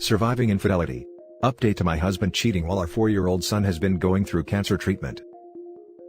Surviving infidelity. Update to my husband cheating while our 4-year-old son has been going through cancer treatment.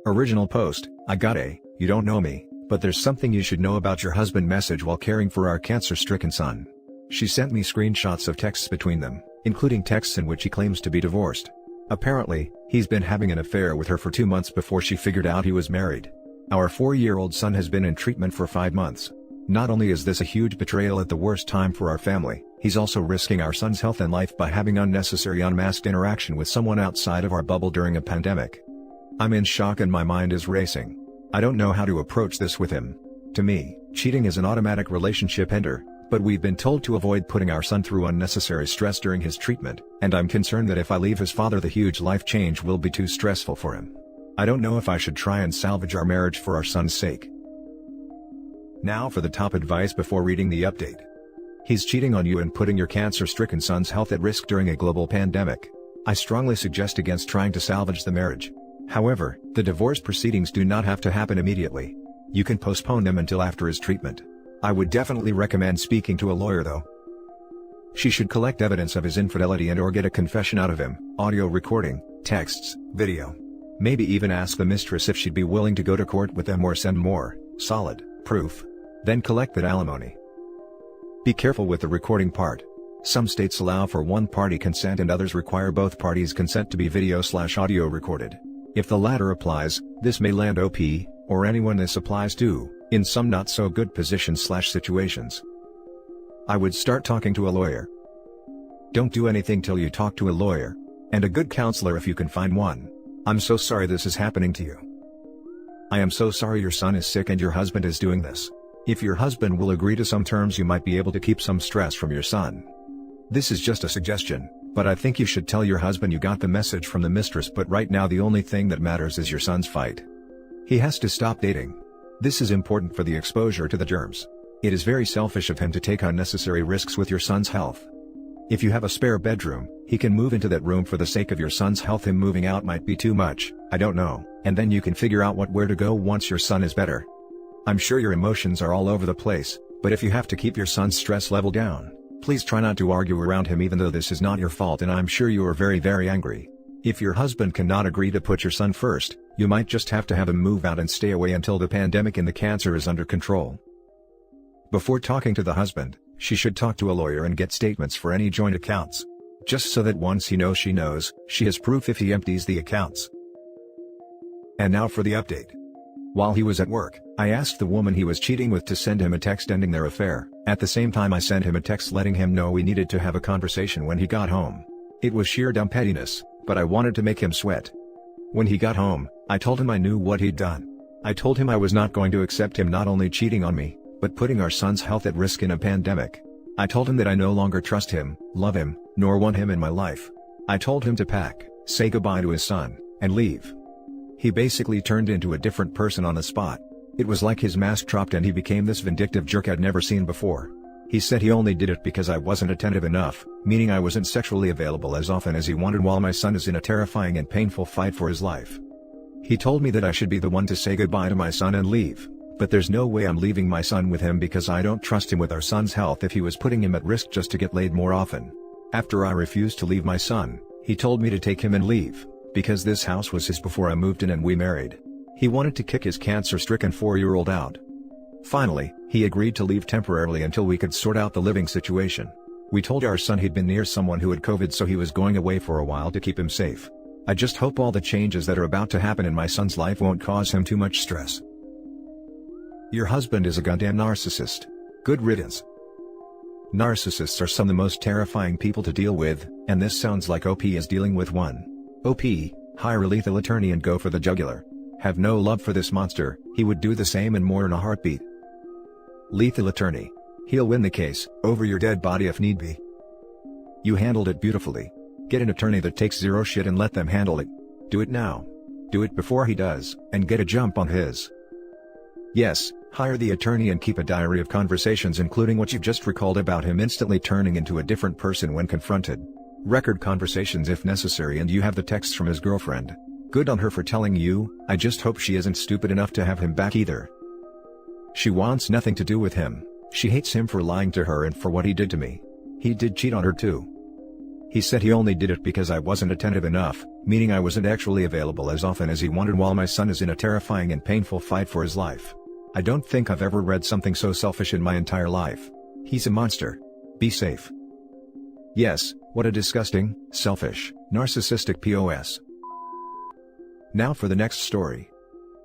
Original post, you don't know me, but there's something you should know about your husband message while caring for our cancer-stricken son. She sent me screenshots of texts between them, including texts in which he claims to be divorced. Apparently, he's been having an affair with her for 2 months before she figured out he was married. Our 4-year-old son has been in treatment for 5 months. Not only is this a huge betrayal at the worst time for our family, he's also risking our son's health and life by having unnecessary unmasked interaction with someone outside of our bubble during a pandemic. I'm in shock and my mind is racing. I don't know how to approach this with him. To me, cheating is an automatic relationship ender, but we've been told to avoid putting our son through unnecessary stress during his treatment, and I'm concerned that if I leave his father, the huge life change will be too stressful for him. I don't know if I should try and salvage our marriage for our son's sake. Now for the top advice before reading the update. He's cheating on you and putting your cancer-stricken son's health at risk during a global pandemic. I strongly suggest against trying to salvage the marriage. However, the divorce proceedings do not have to happen immediately. You can postpone them until after his treatment. I would definitely recommend speaking to a lawyer though. She should collect evidence of his infidelity and/or get a confession out of him, audio recording, texts, video. Maybe even ask the mistress if she'd be willing to go to court with them or send more, solid, proof. Then collect that alimony. Be careful with the recording part. Some states allow for one-party consent and others require both parties' consent to be video/audio recorded. If the latter applies, this may land OP, or anyone this applies to, in some not-so-good positions/situations. I would start talking to a lawyer. Don't do anything till you talk to a lawyer. And a good counselor if you can find one. I'm so sorry this is happening to you. I am so sorry your son is sick and your husband is doing this. If your husband will agree to some terms, you might be able to keep some stress from your son. This is just a suggestion, but I think you should tell your husband you got the message from the mistress, but right now the only thing that matters is your son's fight. He has to stop dating. This is important for the exposure to the germs. It is very selfish of him to take unnecessary risks with your son's health. If you have a spare bedroom, he can move into that room for the sake of your son's health. Him moving out might be too much, I don't know, and then you can figure out where to go once your son is better. I'm sure your emotions are all over the place, but if you have to keep your son's stress level down, please try not to argue around him even though this is not your fault and I'm sure you are very, very angry. If your husband cannot agree to put your son first, you might just have to have him move out and stay away until the pandemic and the cancer is under control. Before talking to the husband, she should talk to a lawyer and get statements for any joint accounts. Just so that once he knows, she has proof if he empties the accounts. And now for the update. While he was at work, I asked the woman he was cheating with to send him a text ending their affair. At the same time I sent him a text letting him know we needed to have a conversation when he got home. It was sheer dumb pettiness, but I wanted to make him sweat. When he got home, I told him I knew what he'd done. I told him I was not going to accept him not only cheating on me, but putting our son's health at risk in a pandemic. I told him that I no longer trust him, love him, nor want him in my life. I told him to pack, say goodbye to his son, and leave. He basically turned into a different person on the spot. It was like his mask dropped and he became this vindictive jerk I'd never seen before. He said he only did it because I wasn't attentive enough, meaning I wasn't sexually available as often as he wanted while my son is in a terrifying and painful fight for his life. He told me that I should be the one to say goodbye to my son and leave, but there's no way I'm leaving my son with him because I don't trust him with our son's health if he was putting him at risk just to get laid more often. After I refused to leave my son, he told me to take him and leave, because this house was his before I moved in and we married. He wanted to kick his cancer-stricken 4-year-old out. Finally, he agreed to leave temporarily until we could sort out the living situation. We told our son he'd been near someone who had COVID, so he was going away for a while to keep him safe. I just hope all the changes that are about to happen in my son's life won't cause him too much stress. Your husband is a goddamn narcissist. Good riddance. Narcissists are some of the most terrifying people to deal with, and this sounds like OP is dealing with one. OP, hire a lethal attorney and go for the jugular. Have no love for this monster, he would do the same and more in a heartbeat. Lethal attorney. He'll win the case, over your dead body if need be. You handled it beautifully. Get an attorney that takes zero shit and let them handle it. Do it now. Do it before he does, and get a jump on his. Yes, hire the attorney and keep a diary of conversations including what you've just recalled about him instantly turning into a different person when confronted. Record conversations if necessary, and you have the texts from his girlfriend. Good on her for telling you. I just hope she isn't stupid enough to have him back either. She wants nothing to do with him. She hates him for lying to her and for what he did to me. He did cheat on her too. He said he only did it because I wasn't attentive enough, meaning I wasn't actually available as often as he wanted while my son is in a terrifying and painful fight for his life. I don't think I've ever read something so selfish in my entire life. He's a monster. Be safe. Yes, what a disgusting, selfish, narcissistic POS. Now for the next story.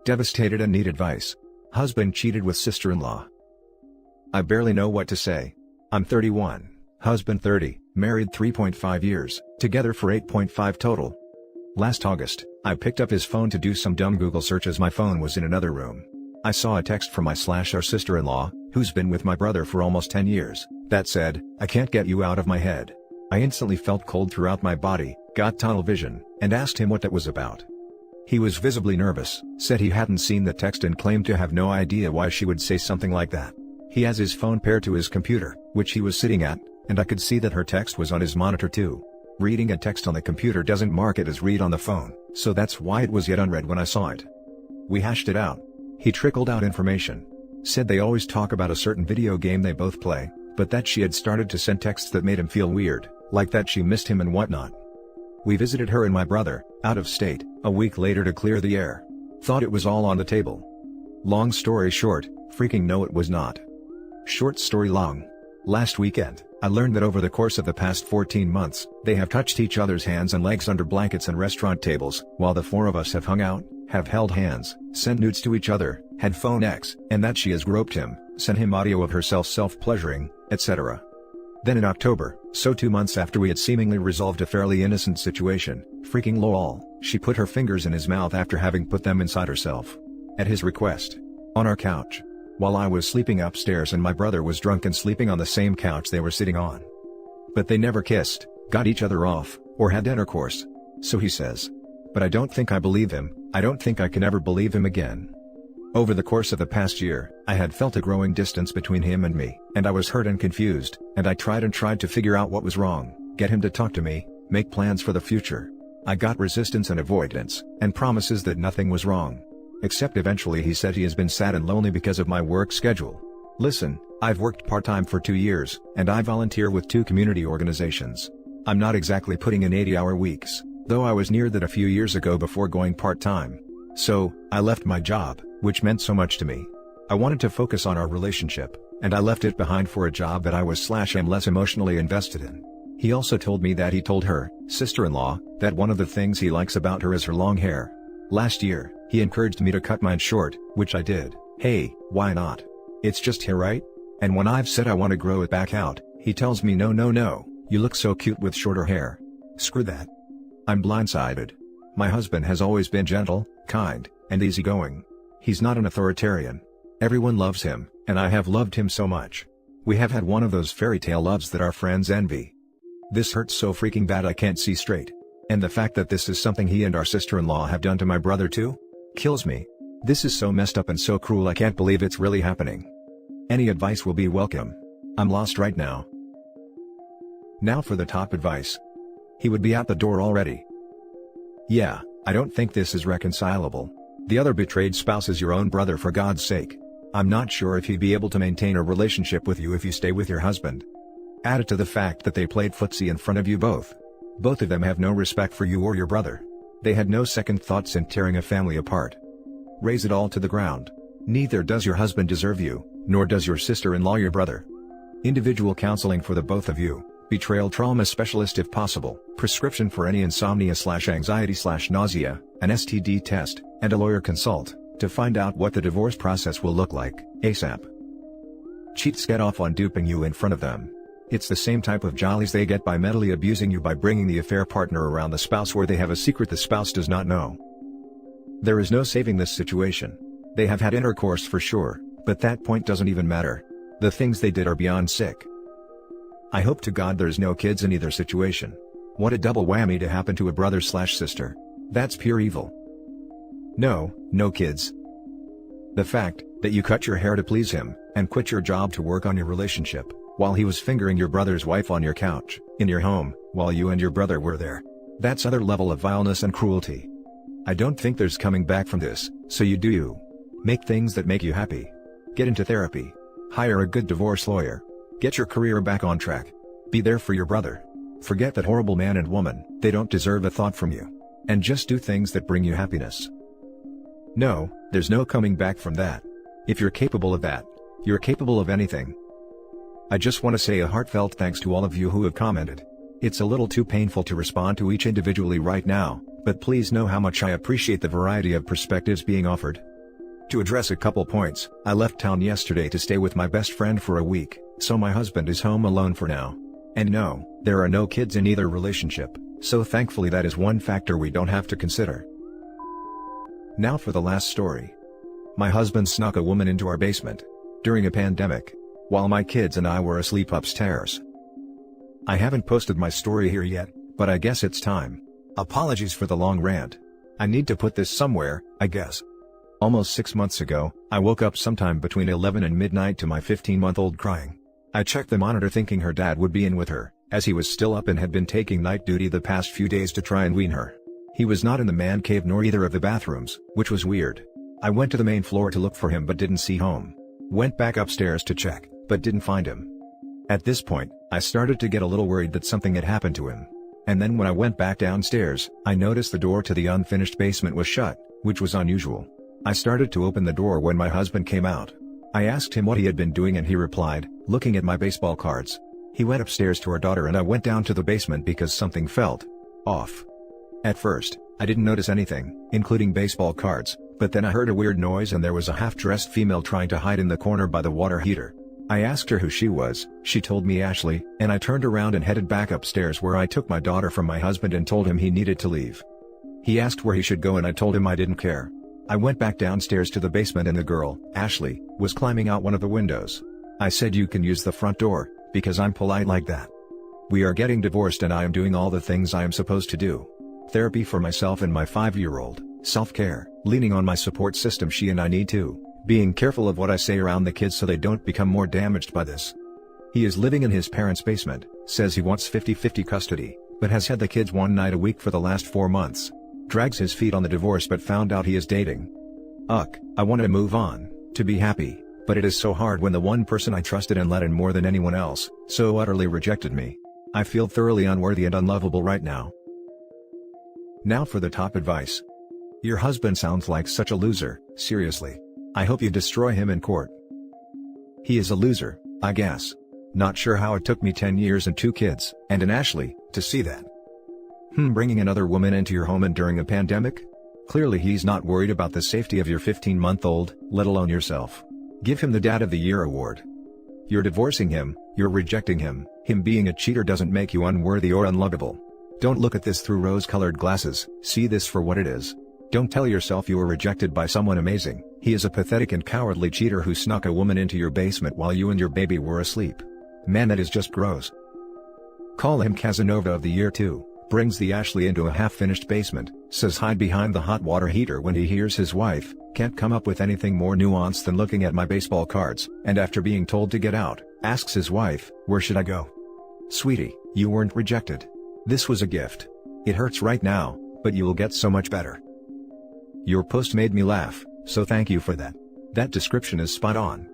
Devastated and need advice. Husband cheated with sister-in-law. I barely know what to say. I'm 31, husband 30, married 3.5 years, together for 8.5 total. Last August, I picked up his phone to do some dumb Google search as my phone was in another room. I saw a text from our sister-in-law, who's been with my brother for almost 10 years, that said, "I can't get you out of my head." I instantly felt cold throughout my body, got tunnel vision, and asked him what that was about. He was visibly nervous, said he hadn't seen the text and claimed to have no idea why she would say something like that. He has his phone paired to his computer, which he was sitting at, and I could see that her text was on his monitor too. Reading a text on the computer doesn't mark it as read on the phone, so that's why it was yet unread when I saw it. We hashed it out. He trickled out information. Said they always talk about a certain video game they both play, but that she had started to send texts that made him feel weird, like that she missed him and whatnot. We visited her and my brother, out of state, a week later to clear the air. Thought it was all on the table. Long story short, freaking no it was not. Short story long. Last weekend, I learned that over the course of the past 14 months, they have touched each other's hands and legs under blankets and restaurant tables, while the four of us have hung out, have held hands, sent nudes to each other, had phone X, and that she has groped him, sent him audio of herself self-pleasuring, etc. Then in October, so 2 months after we had seemingly resolved a fairly innocent situation, freaking lol, she put her fingers in his mouth after having put them inside herself. At his request. On our couch. While I was sleeping upstairs and my brother was drunk and sleeping on the same couch they were sitting on. But they never kissed, got each other off, or had intercourse. So he says. But I don't think I believe him, I don't think I can ever believe him again. Over the course of the past year, I had felt a growing distance between him and me, and I was hurt and confused, and I tried to figure out what was wrong, get him to talk to me, make plans for the future. I got resistance and avoidance, and promises that nothing was wrong. Except eventually he said he has been sad and lonely because of my work schedule. Listen, I've worked part-time for 2 years, and I volunteer with 2 community organizations. I'm not exactly putting in 80-hour weeks, though I was near that a few years ago before going part-time. So, I left my job, which meant so much to me. I wanted to focus on our relationship, and I left it behind for a job that I was/am less emotionally invested in. He also told me that he told her, sister-in-law, that one of the things he likes about her is her long hair. Last year, he encouraged me to cut mine short, which I did. Hey, why not? It's just hair, right? And when I've said I want to grow it back out, he tells me no, you look so cute with shorter hair. Screw that. I'm blindsided. My husband has always been gentle, kind, and easygoing. He's not an authoritarian. Everyone loves him, and I have loved him so much. We have had one of those fairy tale loves that our friends envy. This hurts so freaking bad I can't see straight. And the fact that this is something he and our sister-in-law have done to my brother too? Kills me. This is so messed up and so cruel I can't believe it's really happening. Any advice will be welcome. I'm lost right now. Now for the top advice. He would be out the door already. Yeah, I don't think this is reconcilable. The other betrayed spouse is your own brother, for God's sake. I'm not sure if he'd be able to maintain a relationship with you if you stay with your husband. Add it to the fact that they played footsie in front of you both. Both of them have no respect for you or your brother. They had no second thoughts in tearing a family apart. Raise it all to the ground. Neither does your husband deserve you, nor does your sister-in-law your brother. Individual counseling for the both of you, betrayal trauma specialist if possible, prescription for any insomnia/anxiety/nausea, an STD test, and a lawyer consult, to find out what the divorce process will look like, ASAP. Cheats get off on duping you in front of them. It's the same type of jollies they get by mentally abusing you by bringing the affair partner around the spouse where they have a secret the spouse does not know. There is no saving this situation. They have had intercourse for sure, but that point doesn't even matter. The things they did are beyond sick. I hope to God there's no kids in either situation. What a double whammy to happen to a brother/sister. That's pure evil. No kids. The fact that you cut your hair to please him, and quit your job to work on your relationship, while he was fingering your brother's wife on your couch, in your home, while you and your brother were there. That's other level of vileness and cruelty. I don't think there's coming back from this, so you do you. Make things that make you happy. Get into therapy. Hire a good divorce lawyer. Get your career back on track. Be there for your brother. Forget that horrible man and woman, they don't deserve a thought from you. And just do things that bring you happiness. No, there's no coming back from that. If you're capable of that, you're capable of anything. I just want to say a heartfelt thanks to all of you who have commented. It's a little too painful to respond to each individually right now, but please know how much I appreciate the variety of perspectives being offered. To address a couple points, I left town yesterday to stay with my best friend for a week, so my husband is home alone for now. And no, there are no kids in either relationship, so thankfully that is one factor we don't have to consider. Now for the last story. My husband snuck a woman into our basement during a pandemic, while my kids and I were asleep upstairs. I haven't posted my story here yet, but I guess it's time. Apologies for the long rant. I need to put this somewhere, I guess. Almost 6 months ago, I woke up sometime between 11 and midnight to my 15-month-old crying. I checked the monitor thinking her dad would be in with her, as he was still up and had been taking night duty the past few days to try and wean her. He was not in the man cave nor either of the bathrooms, which was weird. I went to the main floor to look for him but didn't see home. Went back upstairs to check, but didn't find him. At this point, I started to get a little worried that something had happened to him. And then when I went back downstairs, I noticed the door to the unfinished basement was shut, which was unusual. I started to open the door when my husband came out. I asked him what he had been doing and he replied, looking at my baseball cards. He went upstairs to our daughter and I went down to the basement because something felt off. At first, I didn't notice anything, including baseball cards, but then I heard a weird noise and there was a half-dressed female trying to hide in the corner by the water heater. I asked her who she was, she told me Ashley, and I turned around and headed back upstairs where I took my daughter from my husband and told him he needed to leave. He asked where he should go and I told him I didn't care. I went back downstairs to the basement and the girl, Ashley, was climbing out one of the windows. I said you can use the front door, because I'm polite like that. We are getting divorced and I am doing all the things I am supposed to do. Therapy for myself and my 5-year-old, self-care, leaning on my support system she and I need to, being careful of what I say around the kids so they don't become more damaged by this. He is living in his parents' basement, says he wants 50-50 custody, but has had the kids one night a week for the last 4 months. Drags his feet on the divorce but found out he is dating. I wanted to move on, to be happy, but it is so hard when the one person I trusted and let in more than anyone else, so utterly rejected me. I feel thoroughly unworthy and unlovable right now. Now for the top advice. Your husband sounds like such a loser, seriously. I hope you destroy him in court. He is a loser, I guess. Not sure how it took me 10 years and 2 kids, and an Ashley, to see that. Bringing another woman into your home and during a pandemic? Clearly he's not worried about the safety of your 15-month-old, let alone yourself. Give him the Dad of the Year award. You're divorcing him, you're rejecting him. Him being a cheater doesn't make you unworthy or unlovable. Don't look at this through rose-colored glasses, see this for what it is. Don't tell yourself you were rejected by someone amazing. He is a pathetic and cowardly cheater who snuck a woman into your basement while you and your baby were asleep. Man, that is just gross. Call him Casanova of the Year too. Brings the Ashley into a half-finished basement, says hide behind the hot water heater when he hears his wife, can't come up with anything more nuanced than looking at my baseball cards, and after being told to get out, asks his wife, where should I go? Sweetie, you weren't rejected. This was a gift. It hurts right now, but you will get so much better. Your post made me laugh, so thank you for that. That description is spot on.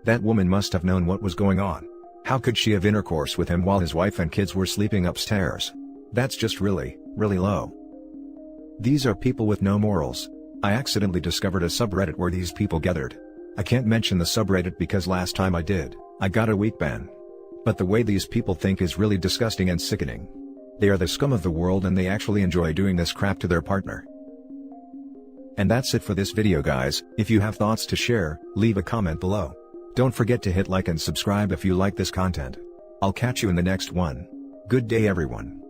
That woman must have known what was going on. How could she have intercourse with him while his wife and kids were sleeping upstairs? That's just really, really low. These are people with no morals. I accidentally discovered a subreddit where these people gathered. I can't mention the subreddit because last time I did, I got a week ban. But the way these people think is really disgusting and sickening. They are the scum of the world and they actually enjoy doing this crap to their partner. And that's it for this video guys. If you have thoughts to share, leave a comment below. Don't forget to hit like and subscribe if you like this content. I'll catch you in the next one. Good day everyone.